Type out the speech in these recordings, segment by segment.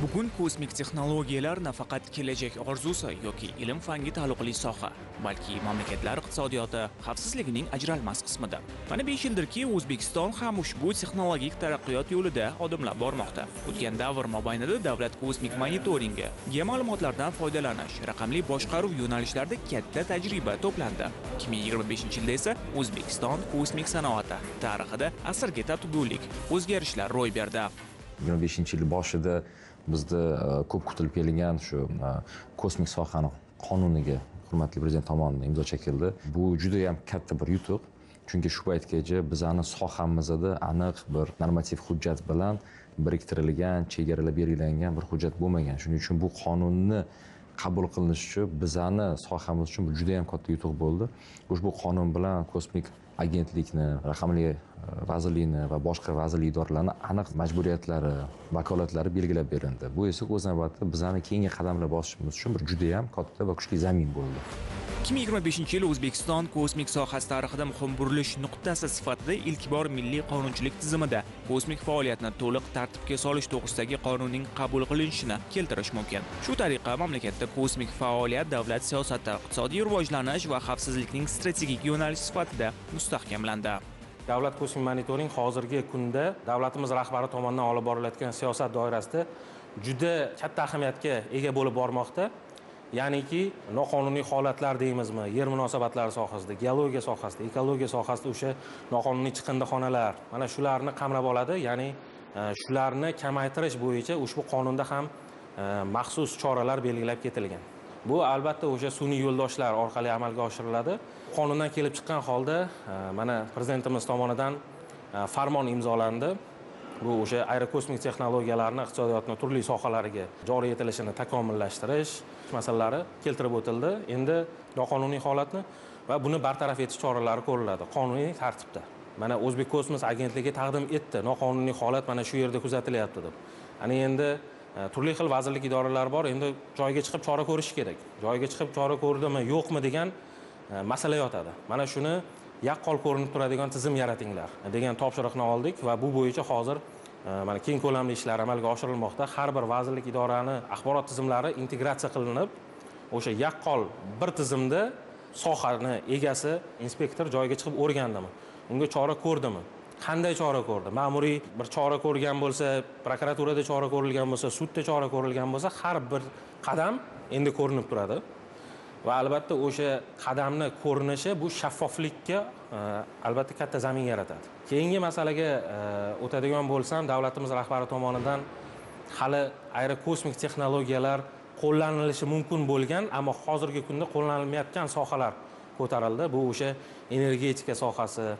Bugun kosmik texnologiyalar nafaqat kelajak orzusi yoki ilm-fanga taalluqli soha, balki mamlakatlar iqtisodiyoti xavfsizligining ajralmas qismidir. Mana 5 yildirki, O'zbekiston ham ushbu texnologik taraqqiyot yo'lida odimlab bormoqda. O'tgan davr mobaynida davlat kosmik monitoringi, ma'lumotlardan foydalanish, raqamli boshqaruv yo'nalishlarida katta tajriba to'plandi. 2025-yilda esa O'zbekiston kosmik sanoati tarixida asrga tatigulik o'zgarishlar ro'y berdi. 25-yil boshida bizda ko'p kutilib kelingan shu kosmik sohani qonuniga hurmatli prezident tomonidan imzo chekildi. Bu juda ham katta bir yutuq. Chunki shu paytgacha bizning sohamizda aniq bir normativ hujjat bilan biriktirilgan, chegaralab belgilangan bir hujjat bo'lmagan. Shuning uchun bu qonunni qabul qilinishi bizning sohamiz uchun juda ham katta yutuq bo'ldi. Ushbu qonun bilan kosmik agentlikni, raqamli vazirlikni va boshqa vazirlik idoralarning aniq majburiyatlari, vakolatlari belgilab berildi. Bu esa o'z navbatida bizning keyingi qadamlar bosishimiz uchun bir juda ham katta va kuchli zamin bo'ldi. 2025-yil O'zbekiston kosmik sohasi tarixida muhim burilish nuqtasi sifatida ilk bor milliy qonunchilik tizimida kosmik faoliyatni to'liq tartibga solish to'g'risidagi qonunning qabul qilinishini keltirish mumkin. Shu tariqa mamlakatda kosmik faoliyat davlat siyosati, iqtisodiy rivojlanish va xavfsizlikning strategik yo'nalishi sifatida mustahkamlandi. Davlat kosmik monitoring hozirgi kunda davlatimiz rahbari tomonidan olib borilayotgan siyosat doirasida juda katta ahamiyatga ega bo'lib bormoqda. Ya'niki noqonuniy holatlar deymizmi, yer munosabatlari sohasida, geologiya sohasida, ekologiya sohasida o'sha noqonuniy chiqindixonalar, mana shularni qamrab oladi. Ya'ni shularni kamaytirish bo'yicha ushbu qonunda ham maxsus choralar belgilab ketilgan. Bu albatta o'sha sun'iy yo'ldoshlar orqali amalga oshiriladi. Qonundan kelib chiqqan holda mana prezidentimiz tomonidan farmon imzolandi. Bu o'sha aerokosmik texnologiyalarni iqtisodiyotning turli sohalariga joriy etilishini takomillashtirish masalalari keltirib o'tildi. Endi noqonuniy holatni va buni bartaraf etish choralari ko'riladi qonuniy tartibda. Mana O'zbek kosmik agentligi taqdim etdi, noqonuniy holat mana shu yerda kuzatilyapti deb. Ana endi turli xil vazirlik idoralari bor, endi joyiga chiqib chora ko'rish kerak. Joyiga chiqib chora ko'rdimi, yo'qmi degan masala yotadi. Mana shuni yaqqol ko'rinib turadigan tizim yaratinglar degan topshiriqni oldik va bu bo'yicha hozir mana keng ko'lamli ishlar amalga oshirilmoqda. Har bir vazirlik idorani axborot tizimlari integratsiya qilinib, o'sha yaqqol bir tizimda sohani egasi, inspektor joyiga chiqib o'rgandimi, unga chora ko'rdimi, qanday chora ko'rdi, ma'muriy bir chora ko'rgan bo'lsa, prokuraturada chora ko'rilgan bo'lsa, sudda chora ko'rilgan bo'lsa, har bir qadam endi ko'rinib turadi. Va albatta o'sha qadamni ko'rinishi bu shaffoflikka albatta katta zamin yaratadi. Keyingi masalaga o'tadigan bo'lsam, davlatimiz rahbari tomonidan hali aerokosmik texnologiyalar qo'llanilishi mumkin bo'lgan, ammo hozirgi kunda qo'llanilmayotgan sohalar ko'tarildi. Bu o'sha energetika sohasi,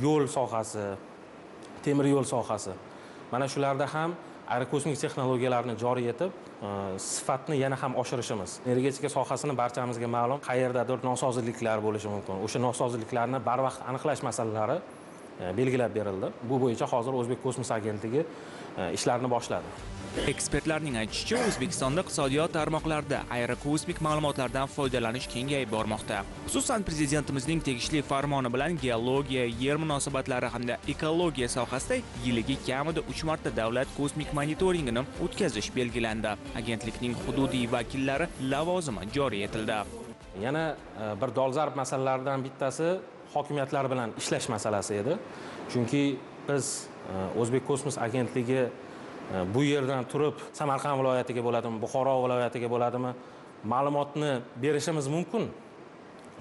yo'l sohasi, temir yo'l sohasi. Mana shularda ham aerokosmik texnologiyalarni joriy etib, sifatni yana ham oshirishimiz. Energetika sohasini barchamizga ma'lum, qayerdadir nosozliklar bo'lishi mumkin. O'sha nosozliklarni barvaqt aniqlash masalalari belgilab berildi. Bu bo'yicha hozir O'zbek kosmik agentligi ishlarni boshladi. Ekspertlarning aytishicha, O'zbekistonda iqtisodiyot tarmoqlarida aerokosmik ma'lumotlardan foydalanish kengayib bormoqda. Xususan, prezidentimizning tegishli farmoni bilan geologiya, yer munosabatlari hamda ekologiya sohasida yiliga kamida 3 marta davlat kosmik monitoringini o'tkazish belgilandi. Agentlikning hududiy vakillari lavozimi joriy etildi. Yana bir dolzarb masalalardan bittasi hokimiyatlar bilan ishlash masalasi edi. Chunki biz O'zbek kosmik agentligi bu yerdan turib Samarqand viloyatiga bo'ladimi, Buxoro viloyatiga bo'ladimi, ma'lumotni berishimiz mumkin.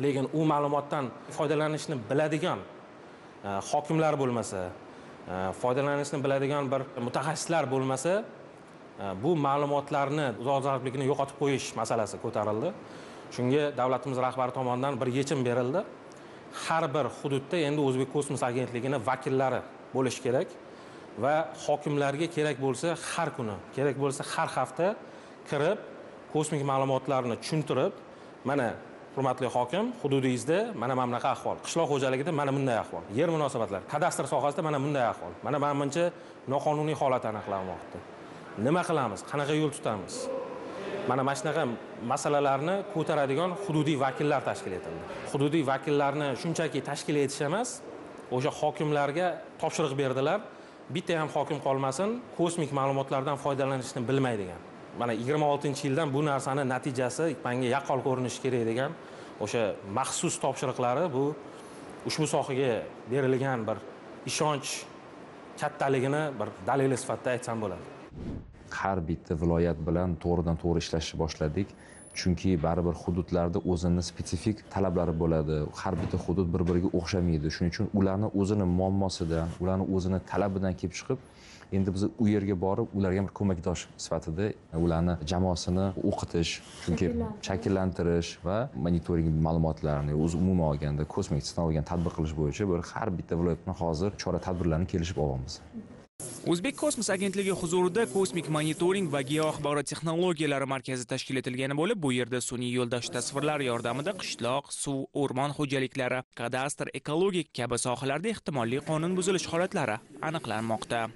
Lekin u ma'lumotdan foydalanishni biladigan hokimlar bo'lmasa, foydalanishni biladigan bir mutaxassislar bo'lmasa, bu ma'lumotlarni dolzarbligini yo'qotib qo'yish masalasi ko'tarildi. Shunga davlatimiz rahbari tomonidan bir yechim berildi. Har bir hududda endi O'zbek kosmik agentligining vakillari bo'lish kerak. Va hokimlarga kerak bo'lsa har kuni, kerak bo'lsa har hafta kirib, kosmik ma'lumotlarni tushuntirib, mana hurmatli hokim, hududingizda mana bunaqa ahvol, qishloq xo'jaligida mana bunday ahvol, yer munosabatlari, kadastr sohasida mana bunday ahvol, mana menimcha noqonuniy holat aniqlanmoqda. Nima qilamiz, qanaqa yo'l tutamiz? Mana shunaqa masalalarni ko'taradigan hududiy vakillar tashkil etildi. Hududiy vakillarni shunchaki tashkil etish emas, o'sha hokimlarga topshiriq berdilar. bitta ham hokim qolmasin kosmik ma'lumotlardan foydalanishni bilmaydigan. Mana 26-yildan bu narsani natijasi menga yaqqol ko'rinishi kerak degan o'sha maxsus topshiriqlari bu ushbu sohaga berilgan bir ishonch kattaligini bir dalili sifatida aytsam bo'ladi. Har bitta viloyat bilan to'g'ridan to'g'ri ishlashni boshladik. Chunki baribir hududlarda o'zini spetsifik talablari bo'ladi. Har bitta hudud bir-biriga o'xshamaydi. Shuning uchun ularni o'zini muammosidan, ularni o'zini talabidan kelib chiqib, endi biz u yerga borib, ularga bir ko'makdosh sifatida ularni jamoasini o'qitish, chunki shakllantirish va monitoring ma'lumotlarini o'zi umuman olganda kosmik texnologiyani tatbiq qilish bo'yicha bir har bitta viloyatdan hozir chora-tadbirlarni kelishib olyapmiz. O'zbek kosmos agentligi huzurida kosmik monitoring va geoaxborot texnologiyalari markazi tashkil etilgani bo'lib, bu yerda sun'iy yo'ldosh tasvirlar yordamida qishloq, suv, o'rmon xo'jaliklari, kadastr, ekologik kabi sohalarda ehtimoliy qonun buzilish holatlari aniqlanmoqda.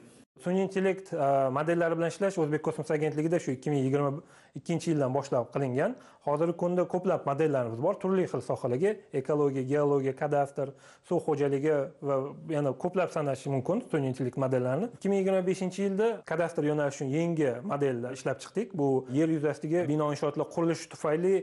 Sun'iy intellekt modellari bilan ishlash O'zbek kosmos agentligida shu 2022-yildan boshlab qilingan. Hozirgi kunda ko'plab modellarimiz bor, turli xil sohalarga, ekologiya, geologiya, kadastr, suv xo'jaligi va yana ko'plab sanash mumkin sun'iy intellekt modellarini. 2025-yilda kadastr yo'nalishi uchun yangi model ishlab chiqdik. Bu yer yuzasidagi bino inshootlar qurilishi tufayli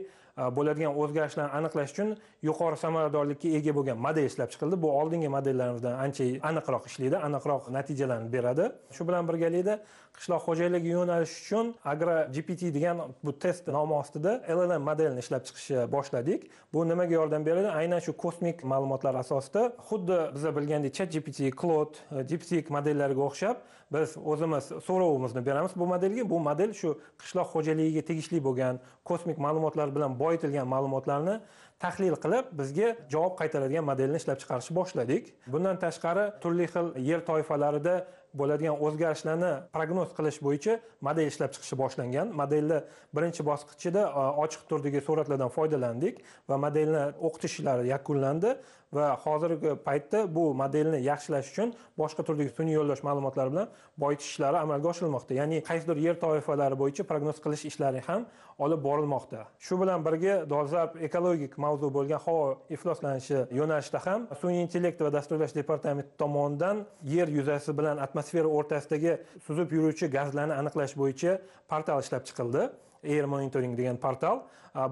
bo'ladigan o'zgarishlarni aniqlash uchun yuqori samaradorlikka ega bo'lgan model ishlab chiqildi. Bu oldingi modellarimizdan ancha aniqroq ishlaydi, aniqroq natijalarni beradi. Shu bilan birgalikda qishloq xo'jaligi yo'nalishi uchun AgroGPT degan bu test nomi ostida LLM modelini ishlab chiqishni boshladik. Bu nimaga yordam beradi? Aynan shu kosmik ma'lumotlar asosida xuddi biz bilgandek ChatGPT, Claude, DeepSeek modellariga o'xshab biz o'zimiz so'rovimizni beramiz bu modelga. Bu model shu qishloq xo'jaligiga tegishli bo'lgan kosmik ma'lumotlar bilan boyitilgan ma'lumotlarni tahlil qilib bizga javob qaytaradigan modelni ishlab chiqarishni boshladik. Bundan tashqari turli xil yer toifalarida bo'ladigan o'zgarishlarni prognoz qilish bo'yicha model ishlab chiqishni boshlangan. Modelni birinchi bosqichida ochiq turdagi suratlardan foydalandik va modelni o'qitish ishlari yakunlandi va hozirgi paytda bu modelni yaxshilash uchun boshqa turdagi sun'iy yo'ldosh ma'lumotlari bilan boyitish ishlari amalga oshirilmoqda. Ya'ni qaysidir yer toifalari bo'yicha prognoz qilish ishlari ham olib borilmoqda. Shu bilan birga dolzarb ekologik mavzu bo'lgan havo ifloslanishi yo'nalishida ham sun'iy intellekt va dasturlash departamenti tomonidan yer yuzasi bilan atmosfera o'rtasidagi suzib yuruvchi gazlarni aniqlash bo'yicha portal ishlab chiqildi. Air Monitoring degan portal.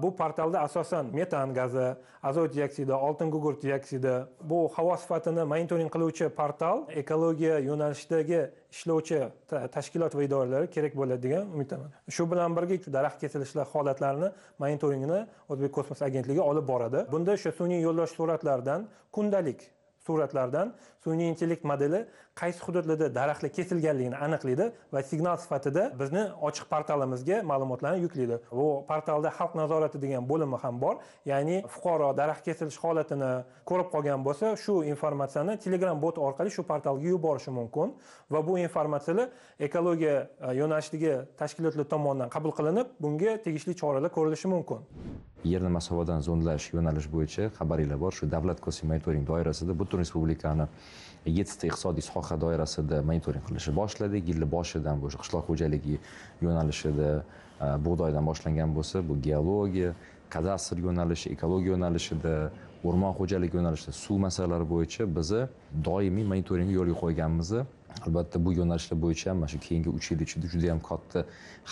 Bu portalda asosan metan gazi, azot dioksidi, oltin gugurt dioksidi, bu havo sifatini monitoring qiluvchi portal ekologiya yo'nalishidagi ishlovchi tashkilot va idoralar kerak bo'ladi degan umiddaman. Shu bilan birga daraxt kesilishlar holatlarini monitoringini O'zbek kosmos agentligi olib boradi. Bunda o'sha sun'iy yo'ldosh suratlardan, kundalik suratlardan sun'iy intellekt modeli qaysi hududlarda daraxtlar kesilganligini aniqlaydi va signal sifatida bizni ochiq portalimizga ma'lumotlarni yuklaydi. Bu portalda xalq nazorati degan bo'limi ham bor. Ya'ni fuqaro daraxt kesilish holatini ko'rib qolgan bo'lsa, shu informatsiyani Telegram bot orqali shu portalga yuborishi mumkin va bu informatsiyalar ekologiya yo'nalishidagi tashkilotlar tomonidan qabul qilinib, bunga tegishli choralar ko'rilishi mumkin. Yerni masofadan zonlash yo'nalish bo'yicha xabaringlar bor. Shu davlat kosmik monitoring doirasida butun respublikani 7 ta iqtisodiy soha doirasida monitoring qilishni boshladik. Yil boshidan bu qishloq xo'jaligi yo'nalishida bug'doydan boshlangan bo'lsa, bu geologiya, kadastr yo'nalishi, ekologiya yo'nalishida, o'rmon xo'jaligi yo'nalishida, suv masalalari bo'yicha biz doimiy monitoringni yo'lga qo'yganmiz. Albatta bu yo'nalishlar bo'yicha ham mana shu keyingi 3 yil ichida juda ham katta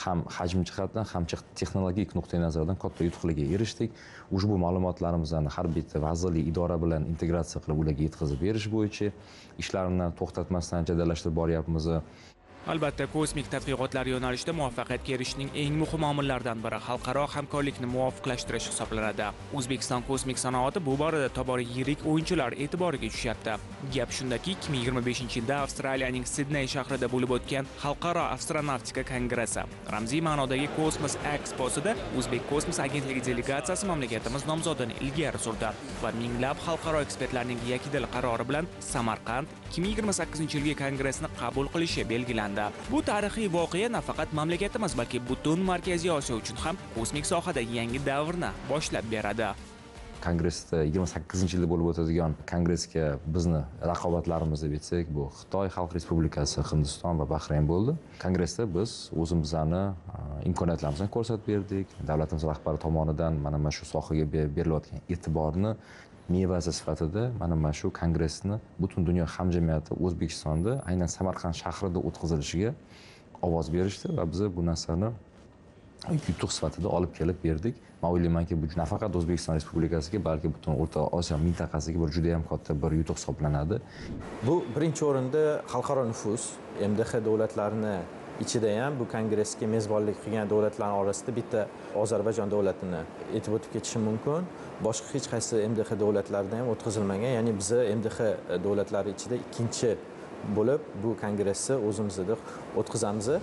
ham hajm jihatdan ham texnologik nuqtai nazardan katta yutuqlarga erishdik. Ushbu ma'lumotlarimizni har bitta vazirlik idora bilan integratsiya qilib ularga yetkazib berish bo'yicha ishlarni to'xtatmasdan jadallashtirib boryapmiz. Albatta, kosmik tadqiqotlar yo'nalishida muvaffaqiyatga erishishning eng muhim omillaridan biri xalqaro hamkorlikni muvofiqlashtirish hisoblanadi. O'zbekiston kosmik sanoati bu borada tobora yirik o'yinchilar e'tiboriga tushyapti. Gap shundaki, 2025-yilda Avstraliyaning Sidney shahrida bo'lib o'tgan Xalqaro astronavtika kongressi, ramziy ma'nodagi Kosmos Expo'sida O'zbek kosmos agentligi delegatsiyasi mamlakatimiz nomzodini ilgari surdi va minglab xalqaro ekspertlarning yakdil qarori bilan Samarqand 2028-yilgi kongressni qabul qilishi belgilandi. Bu tarixiy voqea nafaqat mamlakatimiz, balki butun Markaziy Osiyo uchun ham kosmik sohada yangi davrni boshlab beradi. Kongressda 28-yilda bo'lib o'tadigan kongressga bizni raqobatlarimiz deb aytsak, bu Xitoy Xalq Respublikasi, Hindiston va Bahrayn bo'ldi. Kongressda biz o'zimizni imkoniyatlarimizni ko'rsatib berdik. Davlatimiz rahbari tomonidan mana shu sohaga berilayotgan e'tiborni mevasi sifatida mana shu kongressni butun dunyo hamjamiyati O'zbekistonda aynan Samarqand shahrida o'tkazilishiga ovoz berishdi va biz bu narsani yutuq sifatida olib kelib berdik. Men o'ylaymanki, bu nafaqat O'zbekiston Respublikasiga, balki butun O'rta Osiyo mintaqasiga bir juda ham katta bir yutuq hisoblanadi. Bu birinchi o'rinda xalqaro nufuz, MDH davlatlarini ichida ham bu kongressga mezbonlik qilgan davlatlar orasida bitta Ozarbayjon davlatini aytib o'tib ketishim mumkin. Boshqa hech qaysi MDH davlatlarida ham o'tkazilmagan, ya'ni biz MDH davlatlari ichida ikkinchi bo'lib bu kongressni o'zimizda o'tkazamiz.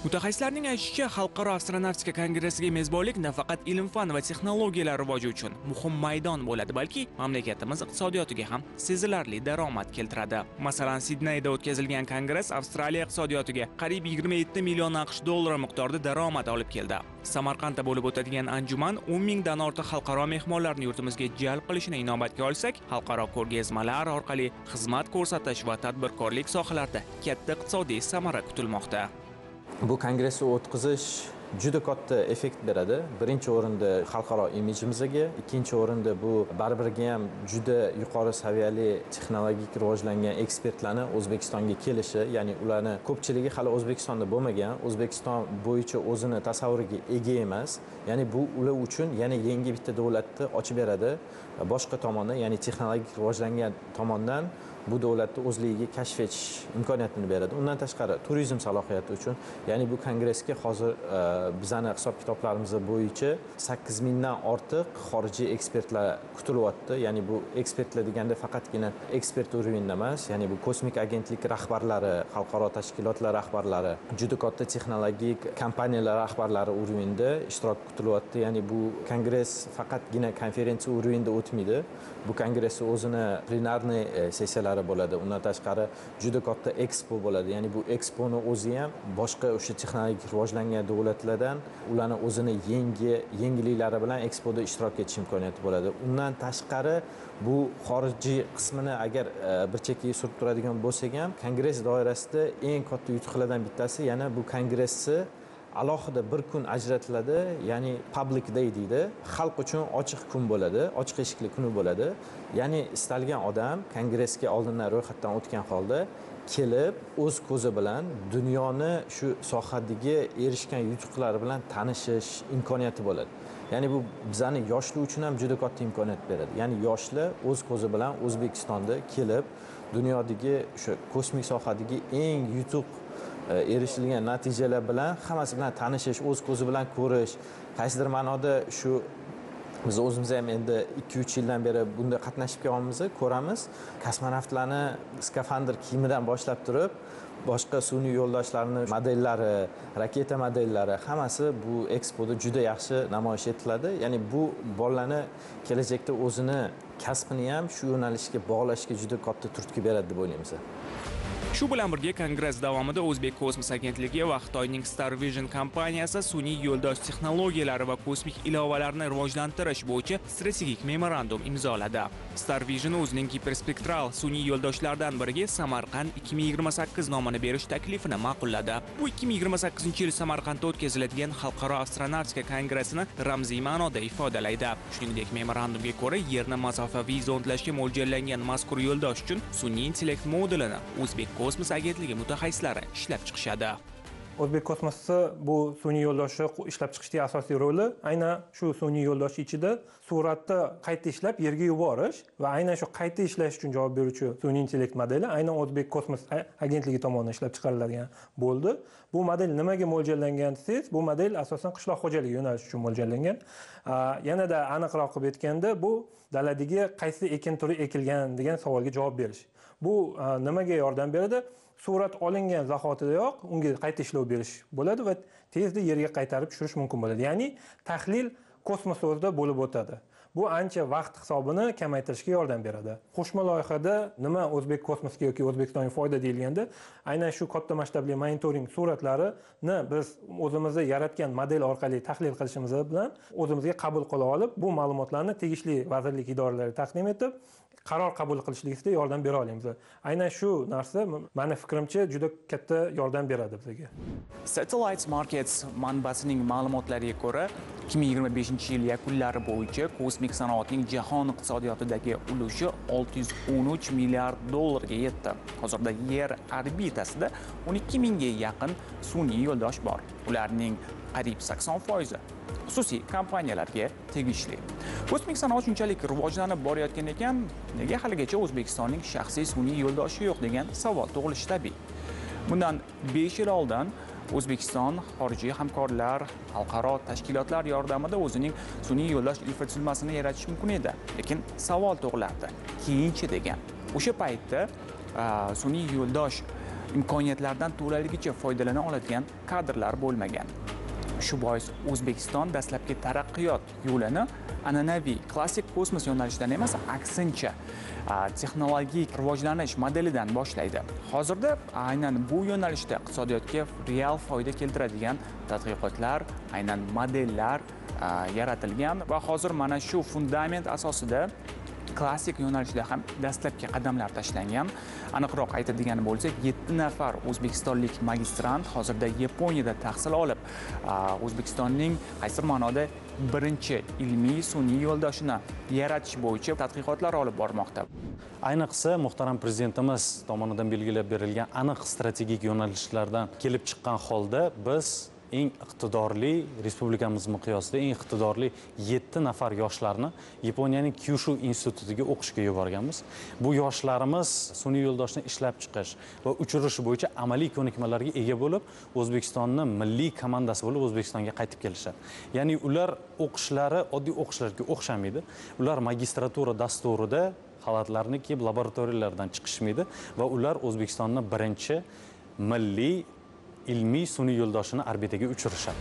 Mutaxassislarning aytishicha, xalqaro astronavtika kongressiga mezbonlik nafaqat ilm-fan va texnologiyalar rivoji uchun muhim maydon bo'ladi, balki mamlakatimiz iqtisodiyotiga ham sezilarli daromad keltiradi. Masalan, Sidneyda o'tkazilgan kongress Avstraliya iqtisodiyotiga qariyb 27 million AQSh dollari miqdorida daromad olib keldi. Samarqandda bo'lib o'tadigan anjuman 10 mingdan ortiq xalqaro mehmonlarni yurtimizga jalb qilishini inobatga olsak, xalqaro ko'rgazmalar orqali xizmat ko'rsatish va tadbirkorlik sohalarida katta iqtisodiy samara kutilmoqda. Bu kongressni o'tkazish juda katta effekt beradi. Birinchi o'rinda xalqaro imijimizga, ikkinchi o'rinda bu baribirga ham juda yuqori saviyali texnologik rivojlangan ekspertlarni O'zbekistonga kelishi, ya'ni ularni ko'pchiligi hali O'zbekistonda bo'lmagan, O'zbekiston bo'yicha o'zini tasavvuriga ega emas. Ya'ni bu ular uchun yana yangi bitta davlatni ochib beradi. Boshqa tomondan, ya'ni texnologik rivojlangan tomondan bu davlatni o'zligiga kashf etish imkoniyatini beradi. Undan tashqari turizm salohiyati uchun, ya'ni bu kongressga hozir bizani hisob-kitoblarimiz bo'yicha 8 mingdan ortiq xorijiy ekspertlar kutilyapti. Ya'ni bu ekspertlar deganda faqatgina ekspert urovenda emas, ya'ni bu kosmik agentlik rahbarlari, xalqaro tashkilotlar rahbarlari, juda katta texnologik kompaniyalar rahbarlari urovenda ishtirok kutilyapti. Ya'ni bu kongress faqatgina konferensiya urovenda o'tmaydi. Bu kongress o'zini plenarniy sessiyalar bo'ladi. Undan tashqari juda katta ekspo bo'ladi. Ya'ni bu eksponi o'zi ham boshqa o'sha texnologik rivojlangan davlatlardan ularni o'zini yengiliklari bilan ekspoda ishtirok etish imkoniyati bo'ladi. Undan tashqari bu xorijiy qismini agar bir chekkaga surib turadigan bo'lsak ham, kongress doirasida eng katta yutuqlardan bittasi yana bu kongressni alohida bir kun ajratiladi, ya'ni public day deydi. Xalq uchun ochiq kun bo'ladi, ochiq eshikli kuni bo'ladi. Ya'ni istalgan odam kongressga oldindan ro'yxatdan o'tgan holda kelib, o'z ko'zi bilan dunyoni shu sohadagi erishgan yutuqlari bilan tanishish imkoniyati bo'ladi. Ya'ni bu bizani yoshlar uchun ham juda katta imkoniyat beradi. Ya'ni yoshlar o'z ko'zi bilan O'zbekistonda kelib, dunyodagi o'sha kosmik sohadagi eng yutuq erishilgan natijalar bilan hammasi bilan tanishish, o'z ko'zi bilan ko'rish, qaysidir ma'noda shu biz o'zimiz ham endi 2-3 yildan beri bunda qatnashib kelamiz, ko'ramiz. Kosmonavtlarni skafandr kiyimidan boshlab turib, boshqa sun'iy yo'ldoshlarni modellari, raketa modellari hammasi bu ekspoda juda yaxshi namoyish etiladi. Ya'ni bu bolalarni kelajakda o'zini kasbini ham shu yo'nalishga bog'lashga juda katta turtki beradi deb o'ylaymiz. Shu bilan birga kongress davomida O'zbek kosmos agentligi va Xitoyning Star Vision kompaniyasi sun'iy yo'ldosh texnologiyalari va kosmik ilovalarni rivojlantirish bo'yicha strategik memorandum imzoladi. Star Vision o'zining giperspektral sun'iy yo'ldoshlardan biriga Samarqand 2028 nomini berish taklifini ma'qulladi. Bu 2028-yil Samarqandda o'tkaziladigan xalqaro astronavtika kongressini ramziy ma'noda ifodalaydi. Shuningdek, memorandumga ko'ra Yerni masofaviy zondlashga mo'ljallangan mazkur yo'ldosh uchun sun'iy intellekt modulini O'zbek kosmos agentligi mutaxassislari ishlab chiqishadi. O'zbek kosmosi bu sun'iy yo'ldoshni ishlab chiqishdagi asosiy roli aynan shu sun'iy yo'ldosh ichida suratni qayta ishlab yerga yuborish va aynan shu qayta ishlash uchun javob beruvchi sun'iy intellekt modeli aynan O'zbek kosmos agentligi tomonidan ishlab chiqariladigan bo'ldi. Bu model nimaga mo'ljallangan desangiz, bu model asosan qishloq xo'jaligi yo'nalishi uchun mo'ljallangan. Yanada aniqroq qilib aytganda, bu daladagi qaysi ekin turi ekilgan degan savolga javob berish. Bu nimaga yordam beradi? Surat olingan zahotidayoq unga qayta ishlov berish bo'ladi va tezda yerga qaytarib tushirish mumkin bo'ladi. Ya'ni tahlil kosmos o'zida bo'lib o'tadi. Bu ancha vaqt hisobini kamaytirishga yordam beradi. Qo'shma loyihada nima O'zbek kosmosga yoki O'zbekistonga foyda deyilganda, aynan shu katta masshtabli monitoring suratlarini biz o'zimizda yaratgan model orqali tahlil qilishimiz bilan o'zimizga qabul qila olib, bu ma'lumotlarni tegishli vazirlik idoralariga taqdim etib, qaror qabul qilishlikda yordam bera olamiz. Aynan shu narsa mani fikrimcha juda katta yordam beradi bizga. Satellite Markets manbasining ma'lumotlariga ko'ra, 2025-yil yakunlari bo'yicha kosmik sanoatning jahon iqtisodiyotidagi ulushi 613 milliard dollarga yetdi. Hozirda Yer orbitasida 12 mingga yaqin sun'iy yo'ldosh bor. Ularning qariyb 80% xususiy kompaniyalarga tegishli. Kosmik sanoat shunchalik rivojlanib borayotgan ekan, nega haligacha O'zbekistonning shaxsiy sun'iy yo'ldoshi yo'q degan savol tug'ilishi tabiiy. Bundan 5 yil oldin O'zbekiston xorijiy hamkorlar, xalqaro tashkilotlar yordamida o'zining sun'iy yo'ldosh infratuzilmasini yaratishi mumkin edi. Lekin savol tug'ilardi. Keyinchi degan. O'sha paytda sun'iy yo'ldosh imkoniyatlardan to'laligicha foydalana oladigan kadrlar bo'lmagan. Shu bois O'zbekiston dastlabki taraqqiyot yo'lini an'anaviy klassik kosmos yo'nalishidan emas, aksincha texnologik rivojlanish modelidan boshlaydi. Hozirda aynan bu yo'nalishda iqtisodiyotga real foyda keltiradigan tadqiqotlar, aynan modellar yaratilgan va hozir mana shu fundament asosida klassik yo'nalishda ham dastlabki qadamlar tashlangan. Aniqroq aytadigan bo'lsak, 7 nafar o'zbekistonlik magistrant hozirda Yaponiyada tahsil olib, O'zbekistonning qaysi ma'noda birinchi ilmiy sun'iy yo'ldoshini yaratish bo'yicha tadqiqotlar olib bormoqda. Ayniqsa muhtaram prezidentimiz tomonidan belgilab berilgan aniq strategik yo'nalishlardan kelib chiqqan holda biz eng iqtidorli, respublikamiz miqyosida eng iqtidorli 7 nafar yoshlarni Yaponiyaning Kyushu institutiga o'qishga yuborganmiz. Bu yoshlarimiz sun'iy yo'ldoshni ishlab chiqish va uchirish bo'yicha amaliy ko'nikmalarga ega bo'lib, O'zbekistonning milliy komandasi bo'lib O'zbekistonga qaytib kelishadi. Ya'ni ular o'qishlari oddiy o'qishlarga o'xshamaydi. Ular magistratura dasturida xalatlarni kiyib laboratoriyalardan chiqishmaydi va ular O'zbekistonning birinchi milliy ilmiy sun'iy yo'ldoshini orbitaga uchirishadi.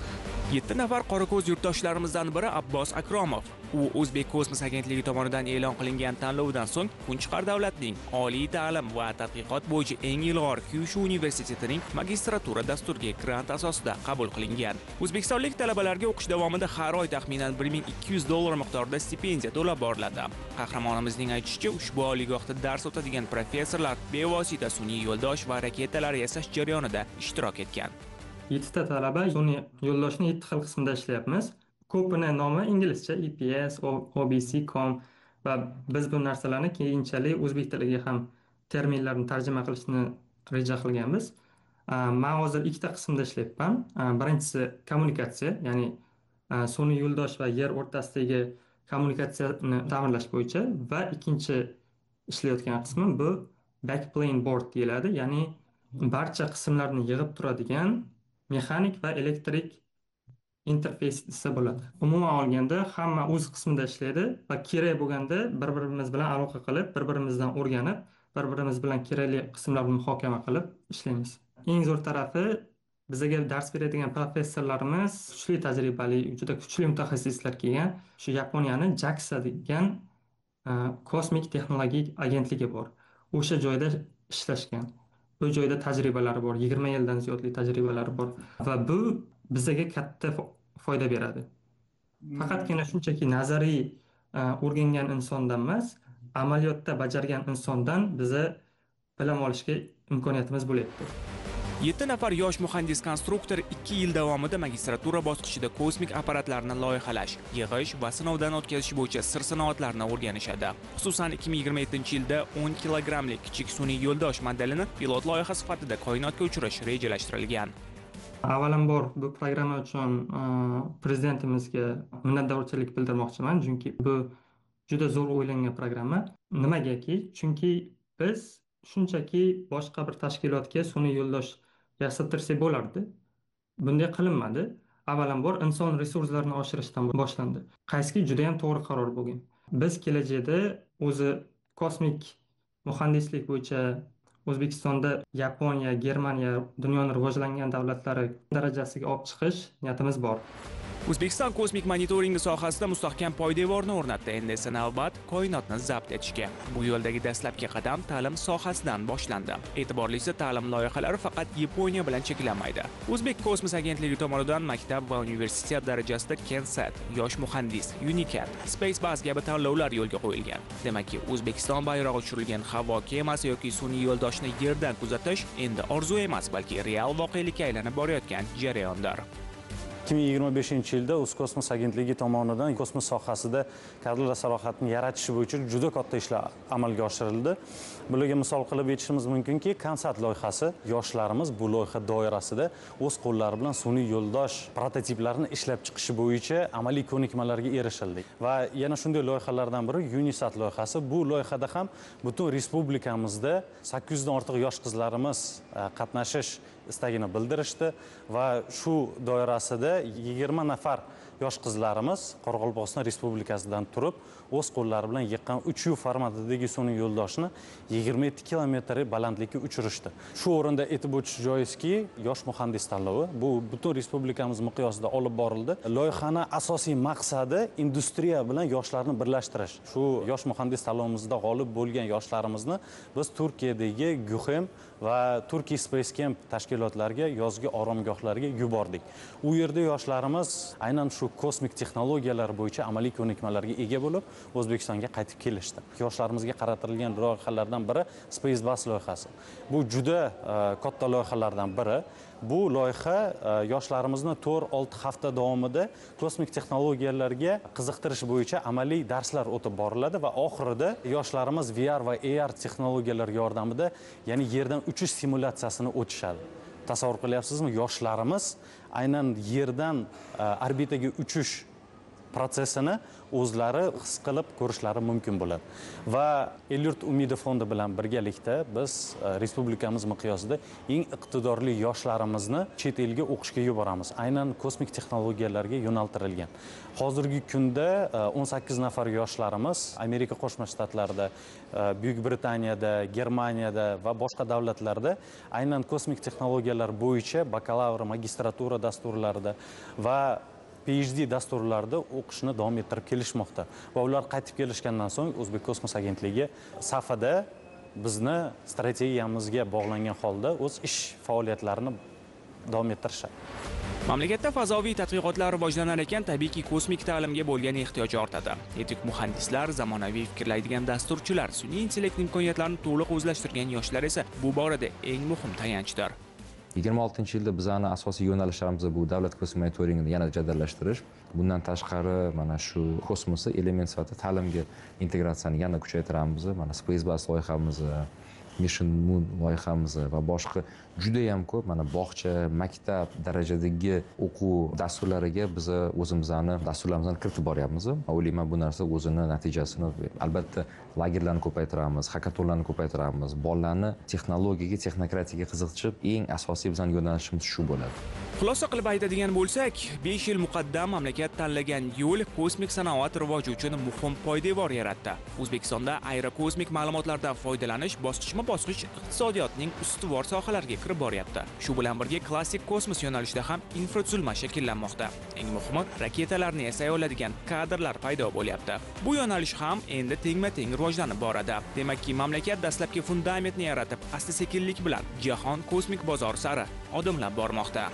7 nafar qorako'z yurtdoshlarimizdan biri Abbos Akromov. U O'zbek kosmos agentligi tomonidan e'lon qilingan tanlovdan so'ng Kunchiqar davlatning oliy ta'lim va tadqiqot bo'yicha eng ilg'or Kyushu universitetining magistratura dasturiga grant asosida qabul qilingan. O'zbekistonlik talabalarga o'qish davomida har oy taxminan $1200 miqdorida stipendiya to'lab boriladi. Qahramonimizning aytishicha, ushbu oliygohda dars o'tadigan professorlar bevosita sun'iy yo'ldosh va raketalar yasash jarayonida ishtirok etgan. 7 ta talaba sun'iy yo'ldoshni 7 xil qismda ishlayapmiz. Ko'pini nomi inglizcha EPS, OBC, COM va biz bu narsalarni keyinchalik o'zbek tiliga ham terminlarni tarjima qilishni reja qilganmiz. Men hozir 2 ta qismda ishlayapman. Birinchisi kommunikatsiya, ya'ni sun'iy yo'ldosh va yer o'rtasidagi kommunikatsiyani ta'minlash bo'yicha va ikkinchi ishlayotgan qismim bu backplane board deyiladi, ya'ni barcha qismlarni yig'ib turadigan mexanik va elektrik interfeys desa bo'ladi. Umuman olganda hamma o'z qismida ishlaydi va kerak bo'lganda bir-birimiz bilan aloqa qilib, bir-birimizdan o'rganib, bir-birimiz bilan kerakli qismlarni muhokama qilib ishlaymiz. Eng zo'r tarafi bizga dars beradigan professorlarimiz kuchli tajribali, juda kuchli mutaxassislar kelgan. Shu Yaponiyani JAXA degan kosmik texnologik agentligi bor. O'sha joyda ishlashgan. Bu joyda tajribalari bor, 20 yildan ziyodli tajribalari bor va bu bizga katta foyda beradi. Faqatgina shunchaki nazariy o'rgangan insondan emas, amaliyotda bajargan insondan biza bilim olishga imkoniyatimiz bo'lyapti. 7 nafar yosh muhandis-konstruktor 2 yil davomida magistratura bosqichida kosmik apparatlarni loyihalash, yig'ish va sinovdan o'tkazish bo'yicha sir-sinoatlarni o'rganishadi. Xususan 2027-yilda 10 kilogramlik kichik sun'iy yo'ldosh modelini pilot loyiha sifatida koinotga uchirish rejalashtirilgan. Avvalambor bu programma uchun prezidentimizga minnatdorchilik bildirmoqchiman, chunki bu juda zo'r o'ylangan programma. Nimagaki? Chunki biz shunchaki boshqa bir tashkilotga sun'iy yo'ldosh yasatirsak bo'lardi. Bunday qilinmadi. Avvalambor inson resurslarini oshirishdan boshlandi. Qaysiki juda ham to'g'ri qaror bo'lgan. Biz kelajakda o'zi kosmik muhandislik bo'yicha O'zbekistonda Yaponiya, Germaniya, dunyoning rivojlangan davlatlari darajasiga olib chiqish niyatimiz bor. O'zbekiston kosmik monitoringi sohasida mustahkam poydevorni o'rnatdi. Endi esa navbat koinotni zabt etishga. Bu yo'ldagi dastlabki qadam ta'lim sohasidan boshlandi. E'tiborlisi, ta'lim loyihalari faqat Yaponiya bilan cheklanmaydi. O'zbek kosmos agentligi tomonidan maktab va universitet darajasida KenSat, yosh muhandis, Unicat, SpaceBus kabi tanlovlar yo'lga qo'yilgan. Demakki, O'zbekiston bayrog'i tushirilgan havo kemasi yoki sun'iy yo'ldoshni yerdan kuzatish endi orzu emas, balki real voqelikka aylanib borayotgan jarayondir. 2025-yilda O'zkosmos agentligi tomonidan kosmos sohasida kadrlar salohiyatini yaratish bo'yicha juda katta ishlar amalga oshirildi. Bularga misol qilib aytishimiz mumkinki, KenSat loyihasi yoshlarimiz bu loyiha doirasida o'z qo'llari bilan sun'iy yo'ldosh prototiplarini ishlab chiqishi bo'yicha amaliy ko'nikmalarga erishildik. Va yana shunday loyihalardan biri UNISAT loyihasi. Bu loyihada ham butun respublikamizda 800 dan ortiq yosh qizlarimiz qatnashish istagini bildirishdi va shu doirasida 20 nafar yosh qizlarimiz Qoraqalpog'iston Respublikasidan turib o'z qo'llari bilan yiqqan 3U formatidagi sun'iy yo'ldoshni 27 kilometr balandlikka uchirishdi. Shu o'rinda aytib o'tish joizki, yosh muhandis tanlovi bu butun respublikamiz miqyosida olib borildi. Loyihani asosiy maqsadi industriya bilan yoshlarni birlashtirish. Shu yosh muhandis tanlovimizda g'olib bo'lgan yoshlarimizni biz Turkiyadagi Guhem va Turkiy Space Camp tashkilotlariga, yozgi oromgohlarga yubordik. U yerda yoshlarimiz aynan shu kosmik texnologiyalar bo'yicha amaliy ko'nikmalarga ega bo'lib, O'zbekistonga qaytib kelishdi. Yoshlarimizga qaratilgan loyihalardan biri SpaceBus loyihasi. Bu juda katta loyihalardan biri. Bu loyiha yoshlarimizni 4-6 hafta davomida kosmik texnologiyalarga qiziqtirish bo'yicha amaliy darslar o'tib boriladi va oxirida yoshlarimiz VR va AR texnologiyalar yordamida ya'ni yerdan uchish simulyatsiyasini o'tishadi. Tasavvur qilyapsizmi? Yoshlarimiz aynan yerdan orbitaga uchish protsessini o'zlari his qilib ko'rishlari mumkin bo'ladi. Va El-Yurt Umidi fondi bilan birgalikda biz respublikamiz miqyosida eng iqtidorli yoshlarimizni chet elga o'qishga yuboramiz. Aynan kosmik texnologiyalarga yo'naltirilgan. Hozirgi kunda 18 nafar yoshlarimiz Amerika Qo'shma Shtatlarida, Buyuk Britaniyada, Germaniyada va boshqa davlatlarda aynan kosmik texnologiyalar bo'yicha bakalavr, magistratura dasturlarida va PhD dasturlarida o'qishni davom ettirib kelishmoqda. Va ular qaytib kelishgandan so'ng O'zbek kosmos agentligi safida bizni strategiyamizga bog'langan holda o'z ish faoliyatlarini davom ettirishadi. Mamlakatda fazoviy tadqiqotlar rivojlanar ekan, tabiiyki kosmik ta'limga bo'lgan ehtiyoj ortadi. Etik muhandislar, zamonaviy fikrlaydigan dasturchilar, sun'iy intellekt imkoniyatlarini to'liq o'zlashtirgan yoshlar esa bu borada eng muhim tayanchdir. 26-yilda bizani asosiy yo'nalishlarimiz bu davlat kosmik monitoringini yana jadallashtirish. Bundan tashqari mana shu kosmosni element sifatida ta'limga integratsiyani yana kuchaytiramiz. Mana SpaceBus loyihamiz, Mission Moon loyihamiz va boshqa juda ham ko'p mana bog'cha, maktab darajadagi o'quv dasturlariga biz o'zimizni dasturlarimizni kiritib boryapmiz. O'ylayman bu narsa o'zini natijasini albatta lagerlarni ko'paytiramiz, hakatonlarni ko'paytiramiz. Bolalarni texnologiyaga, texnokratiyaga qiziqtirib, eng asosiy bizning yo'nalishimiz shu bo'ladi. Xulosa qilib aytadigan bo'lsak, 5 yil muqaddam mamlakat tanlagan yo'l kosmik sanoat rivoji uchun muhim poydevor yaratdi. O'zbekistonda aerokosmik ma'lumotlardan foydalanish bosqichma-bosqich iqtisodiyotning ustuvor sohalariga kirib boryapti. Shu bilan birga klassik kosmos yo'nalishida ham infratuzilma shakllanmoqda. Eng muhimi, raketalarni yasay oladigan kadrlar paydo bo'lyapti. Bu yo'nalish ham endi tengma-teng rivojlanib boradi. Demakki, mamlakat dastlabki fundamentni yaratib, asta-sekinlik bilan jahon kosmik bozori sari odimlab bormoqda.